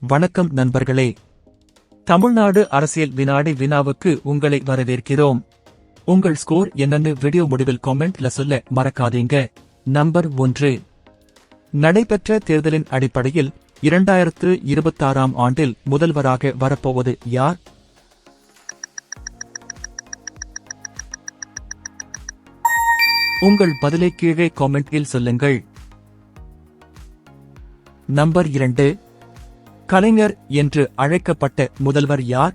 வணக்கம் நண்பர்களே. தமிழ்நாடு அரசியல் வினாடி வினாவுக்கு உங்களை வரவேற்கிறோம். உங்கள் ஸ்கோர் என்னன்னு வீடியோ முடிவில் காமெண்ட்ல சொல்ல மறக்காதீங்க. நம்பர் 1. நடைபெற்ற தேர்தலின் அடிப்படையில் 2026ஆம் ஆண்டில் முதல்வராக வரப்போவது யார்? உங்கள் பதிலை கீழே காமெண்டில் சொல்லுங்கள். நம்பர் 2. கலைஞர் என்று அழைக்கப்பட்ட முதல்வர் யார்?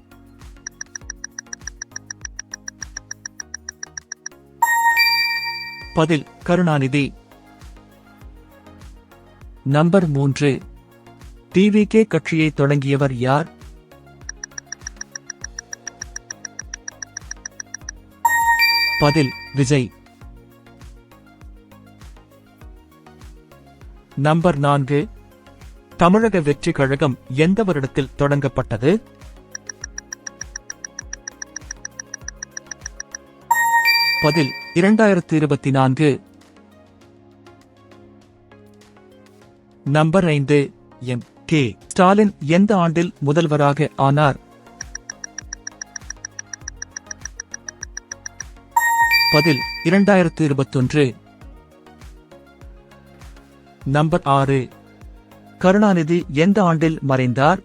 பதில் கருணாநிதி. நம்பர் 3. டிவிகே கட்சியை தொடங்கியவர் யார்? பதில் விஜய். நம்பர் 4. தமிழக வெற்றி கழகம் எந்த வருடத்தில் தொடங்கப்பட்டது? பதில் 2024. நம்பர் 5. கே. ஸ்டாலின் எந்த ஆண்டில் முதல்வராக ஆனார்? பதில் 2021. நம்பர் 6. கருணாநிதி எந்த ஆண்டில் மறைந்தார்?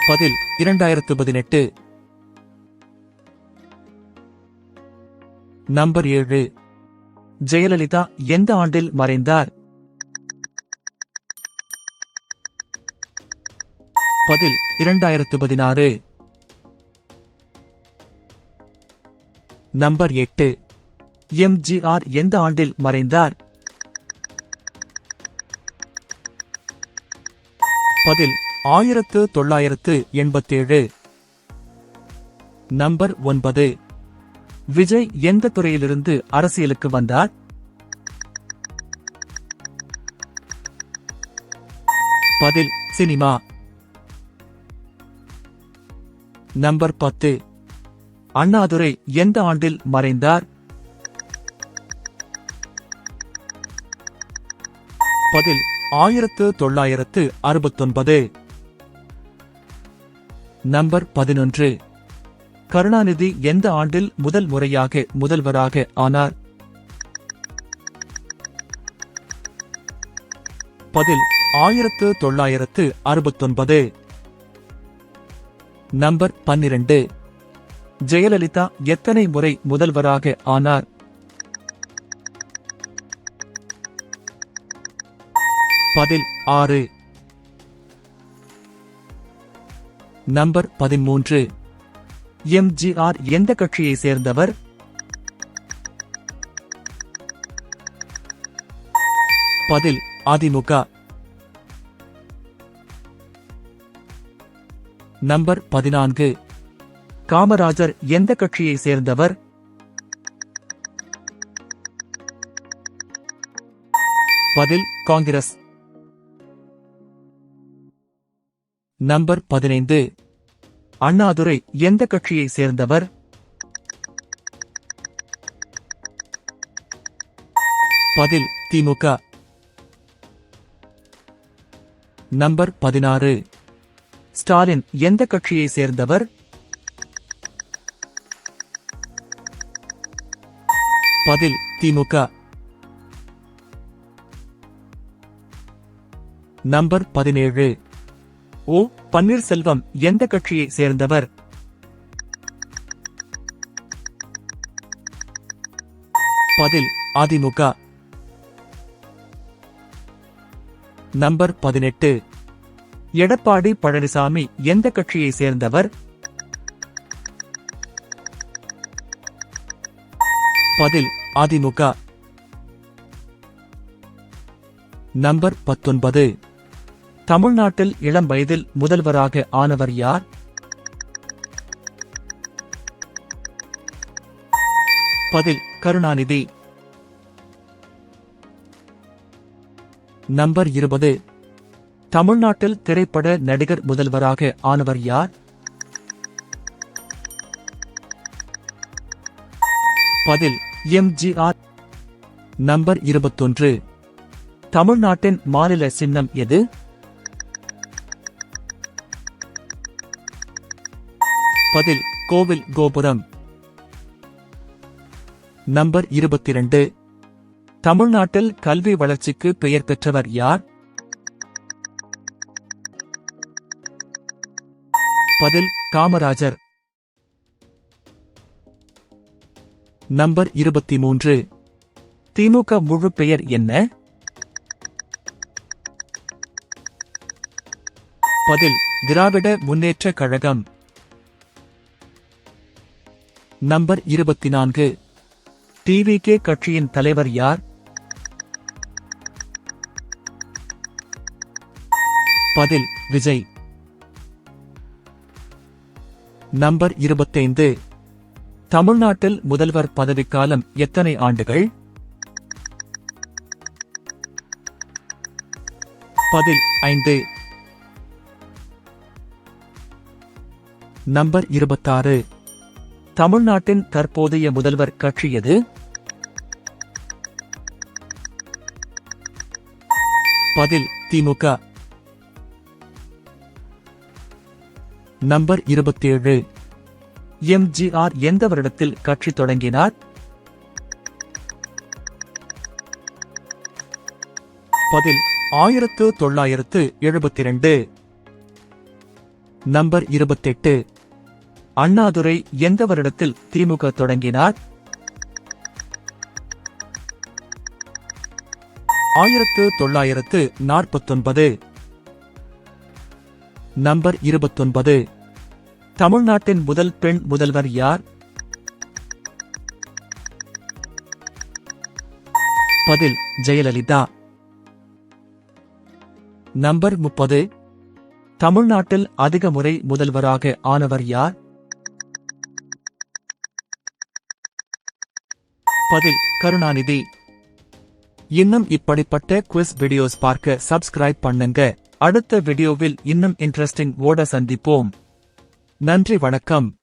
பதில் 2018. நம்பர் 7. ஜெயலலிதா எந்த ஆண்டில் மறைந்தார்? பதில் 2016. நம்பர் 8. எம்ஜிஆர் எந்த ஆண்டில் மறைந்தார்? பதில் 1987. நம்பர் 9. விஜய் எந்த துறையிலிருந்து அரசியலுக்கு வந்தார்? பதில் சினிமா. நம்பர் 10. அண்ணாதுரை எந்த ஆண்டில் மறைந்தார்? பதில் 1969. நம்பர் 11. கருணாநிதி எந்த ஆண்டில் முதல் முறையாக முதல்வராக ஆனார்? பதில் 1969. நம்பர் 12. ஜெயலலிதா எத்தனை முறை முதல்வராக ஆனார்? பதில் 6. நம்பர் 13. எம்ஜிஆர் எந்த கட்சியை சேர்ந்தவர்? பதில் அதிமுக. நம்பர் 14. காமராஜர் எந்த கட்சியை சேர்ந்தவர்? பதில் காங்கிரஸ். நம்பர் 15. அண்ணாதுரை எந்த கட்சியை சேர்ந்தவர்? பதில் திமுக. நம்பர் 16. ஸ்டாலின் எந்த கட்சியை சேர்ந்தவர்? பதில் திமுக. நம்பர் 17. ஓ. பன்னீர்செல்வம் எந்த கட்சியை சேர்ந்தவர்? பதில் அதிமுக. நம்பர் 18. எடப்பாடி பழனிசாமி எந்த கட்சியை சேர்ந்தவர்? பதில் அதிமுக. நம்பர் 19. தமிழ்நாட்டில் இளம் வயதில் முதல்வராக ஆனவர் யார்? பதில் கருணாநிதி. நம்பர் 20. தமிழ்நாட்டில் திரைப்பட நடிகர் முதல்வராக ஆனவர் யார்? பதில் எம்ஜிஆர். நம்பர் 21. தமிழ்நாட்டின் மாநில சின்னம் எது? பதில் கோவில் கோபுரம். நம்பர் 22. தமிழ்நாட்டில் கல்வி வளர்ச்சிக்கு பெயர் பெற்றவர் யார்? பதில் காமராஜர். நம்பர் 23. திமுக முழு பெயர் என்ன? பதில் திராவிட முன்னேற்றக் கழகம். நம்பர் 24. டிவிகே கட்சியின் தலைவர் யார்? பதில் விஜய். நம்பர் 25. தமிழ்நாட்டில் முதல்வர் பதவிக்காலம் எத்தனை ஆண்டுகள்? பதில் 5. நம்பர் 26. தமிழ்நாட்டின் தற்போதைய முதல்வர் கட்சி எது? பதில் திமுக. நம்பர் 27. எம்ஜிஆர் எந்த வருடத்தில் கட்சி தொடங்கினார்? பதில் 1972. நம்பர் 28. அண்ணாதுரை எந்த வருடத்தில் திமுக தொடங்கினார்? 1949. நம்பர் 29. தமிழ்நாட்டின் முதல் பெண் முதல்வர் யார்? பதில் ஜெயலலிதா. நம்பர் 30. தமிழ்நாட்டில் அதிக முறை முதல்வராக ஆனவர் யார்? பதில் கருணாநிதி. இன்னும் இப்படிப்பட்ட குவிஸ் வீடியோஸ் பார்க்க சப்ஸ்கிரைப் பண்ணுங்க. அடுத்த வீடியோவில் இன்னும் இன்ட்ரெஸ்டிங் ஓட சந்திப்போம். நன்றி, வணக்கம்.